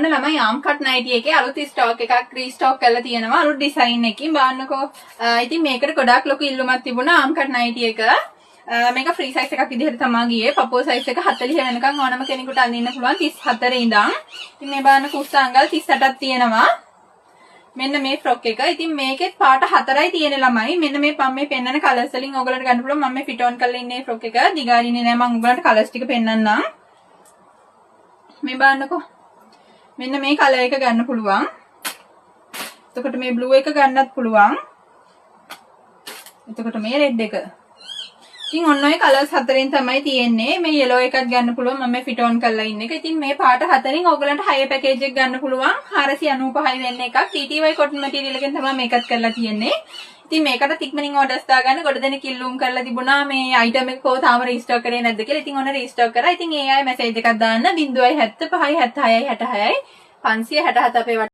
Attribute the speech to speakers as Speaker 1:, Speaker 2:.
Speaker 1: ළමයි ආම් කට් නයිටි එකේ අලුත් ස්ටොක් එකක් රීස්ටොක් කරලා තියෙනවා අලුත් ඩිසයින් එකකින් බලන්නකෝ. ඉතින් මේකට ගොඩාක් ලොකු ඉල්ලුමක් තිබුණා ආම් කට් නයිටි එක. මේක ෆ්‍රී සයිස් එකක් විදිහට තමයි ගියේ. පපුව සයිස් එක 40 වෙනකන් ඕනම කෙනෙකුට අඳින්න පුළුවන් 34 ඉඳන්. ඉතින් මේ බලන්න කුස්ස අංගල් 38ක් තියෙනවා. මෙන්න මේ ෆ්‍රොක් එක. ඉතින් මේකෙත් පාට 4යි තියෙන ළමයි. මෙන්න මේ මම මේ පෙන්නන කලර්ස් වලින් ඔයගලන්ට ගන්න පුළුවන්. මම මේ ෆිට ඔන් කරලා ඉන්නේ ෆ්‍රොක් එක. දිගාරින්නේ නෑ මම ඔයගලන්ට කලර්ස් ටික පෙන්නන්නම්. මේ බලන්නකෝ. මෙන්න මේ කලර් එක ගන්න පුළුවන්. එතකොට මේ බ්ලූ එක ගන්නත් පුළුවන්. එතකොට මේ රෙඩ් එක. ඉතින් ඔන්න ඔය කලර්ස් 4න් තමයි තියෙන්නේ. මේ yellow එකත් ගන්න පුළුවන්. මම මේ ෆිට ඔන් කරලා ඉන්න එක. ඉතින් මේ පාට 4න් ඔයගලන්ට හය පැකේජ් එක ගන්න පුළුවන්. 495 වෙන්න එකක්. TTY cotton material එකෙන් තමයි මේකත් කරලා තියෙන්නේ. ඉතින් මේකට ඉක්මනින් ඕඩර්ස් දාගන්න ගොඩ දෙනෙක් ඉල්ලුම් කරලා තිබුණා මේ අයිටම් එක කොහොම තාම රීස්ටොක් කරේ නැද්ද කියලා. ඉතින් ඔන්න රීස්ටොක් කරා. ඉතින් ඒ අය මැසේජ් එකක් දාන්න 075 76 66 567 අපේ